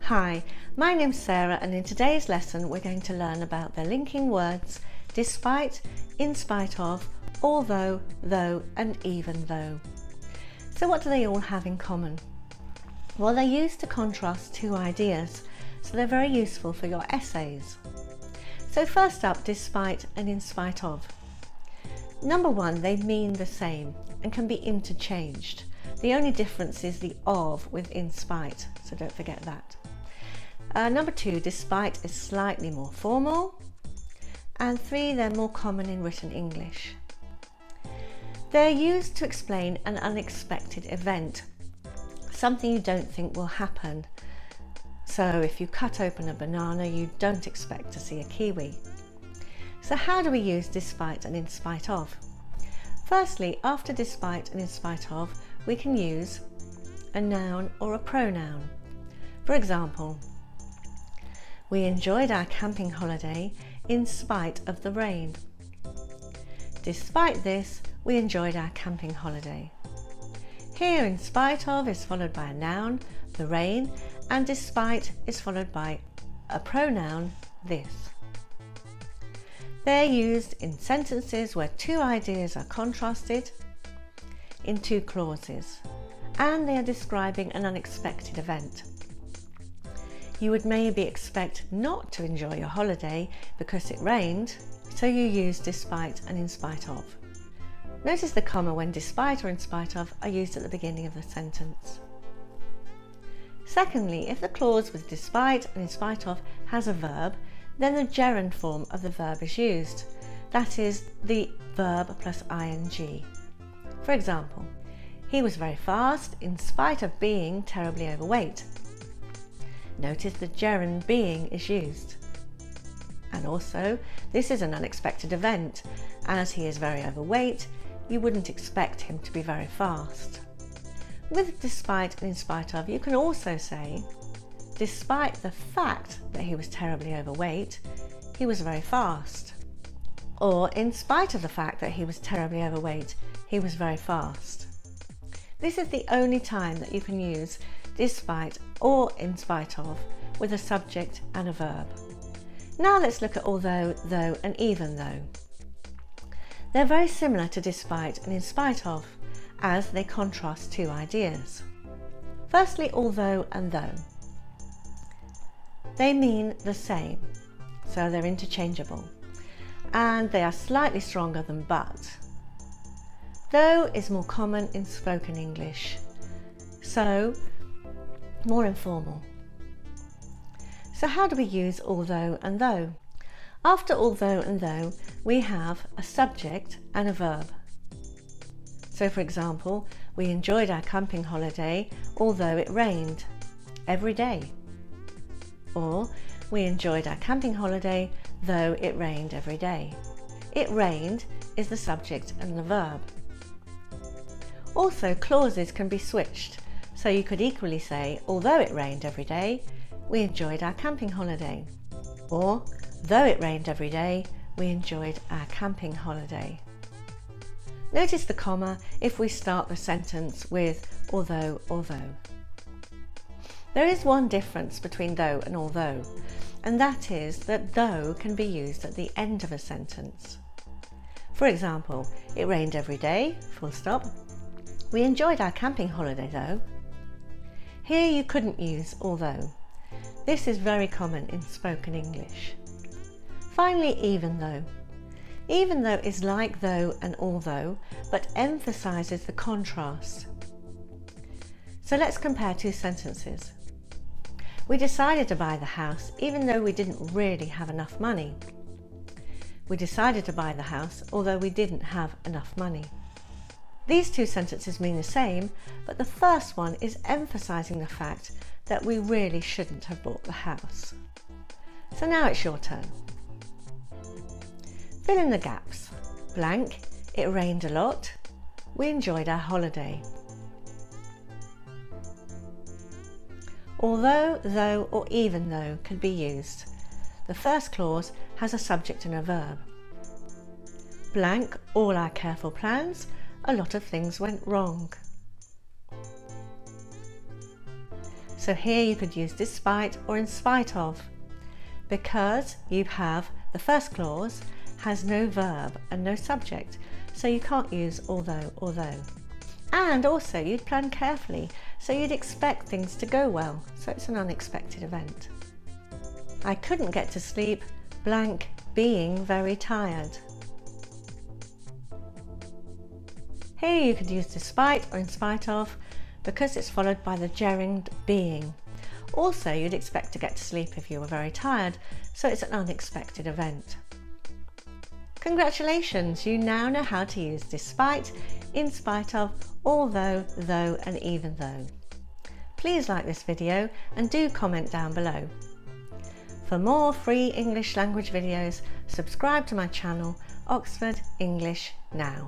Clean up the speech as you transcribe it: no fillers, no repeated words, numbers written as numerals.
Hi, my name's Sarah, and in today's lesson we're going to learn about the linking words despite, in spite of, although, though and even though. So what do they all have in common? Well, they're used to contrast two ideas, so they're very useful for your essays. So first up, despite and in spite of. Number one, they mean the same and can be interchanged. The only difference is the of with in spite, so don't forget that. Number two, despite is slightly more formal. And three, they're more common in written English. They're used to explain an unexpected event, something you don't think will happen. So if you cut open a banana, you don't expect to see a kiwi. So how do we use despite and in spite of? Firstly, after despite and in spite of, we can use a noun or a pronoun. For example, we enjoyed our camping holiday in spite of the rain. Despite this, we enjoyed our camping holiday. Here, in spite of is followed by a noun, the rain, and despite is followed by a pronoun, this. They're used in sentences where two ideas are contrasted in two clauses, and they are describing an unexpected event. You would maybe expect not to enjoy your holiday because it rained, so you use despite and in spite of. Notice the comma when despite or in spite of are used at the beginning of the sentence. Secondly, if the clause with despite and in spite of has a verb, then the gerund form of the verb is used. That is the verb plus ing. For example, he was very fast in spite of being terribly overweight. Notice the gerund being is used. And also, this is an unexpected event. As he is very overweight, you wouldn't expect him to be very fast. With despite and in spite of, you can also say, despite the fact that he was terribly overweight, he was very fast. Or, in spite of the fact that he was terribly overweight, he was very fast. This is the only time that you can use despite or in spite of with a subject and a verb. Now let's look at although, though and even though. They're very similar to despite and in spite of, as they contrast two ideas. Firstly, although and though. They mean the same, so they're interchangeable, and they are slightly stronger than but. Though is more common in spoken English, so more informal. So how do we use although and though? After although and though, we have a subject and a verb. So for example, we enjoyed our camping holiday although it rained every day. Or we enjoyed our camping holiday though it rained every day. It rained is the subject and the verb. Also, clauses can be switched. So you could equally say, although it rained every day, we enjoyed our camping holiday. Or, though it rained every day, we enjoyed our camping holiday. Notice the comma if we start the sentence with although, although. There is one difference between though and although, and that is that though can be used at the end of a sentence. For example, it rained every day, full stop. We enjoyed our camping holiday though. Here you couldn't use although. This is very common in spoken English. Finally, even though. Even though is like though and although, but emphasises the contrast. So let's compare two sentences. We decided to buy the house even though we didn't really have enough money. We decided to buy the house although we didn't have enough money. These two sentences mean the same, but the first one is emphasising the fact that we really shouldn't have bought the house. So now it's your turn. Fill in the gaps. Blank, it rained a lot. We enjoyed our holiday. Although, though or even though can be used. The first clause has a subject and a verb. Blank, all our careful plans, a lot of things went wrong. So here you could use despite or in spite of. Because you have the first clause has no verb and no subject, so you can't use although. And also you'd plan carefully, so you'd expect things to go well, so it's an unexpected event. I couldn't get to sleep, blank, being very tired. Here you could use despite or in spite of, because it's followed by the gerund being. Also, you'd expect to get to sleep if you were very tired, so it's an unexpected event. Congratulations, you now know how to use despite, in spite of, although, though and even though. Please like this video and do comment down below. For more free English language videos, subscribe to my channel, Oxford English Now.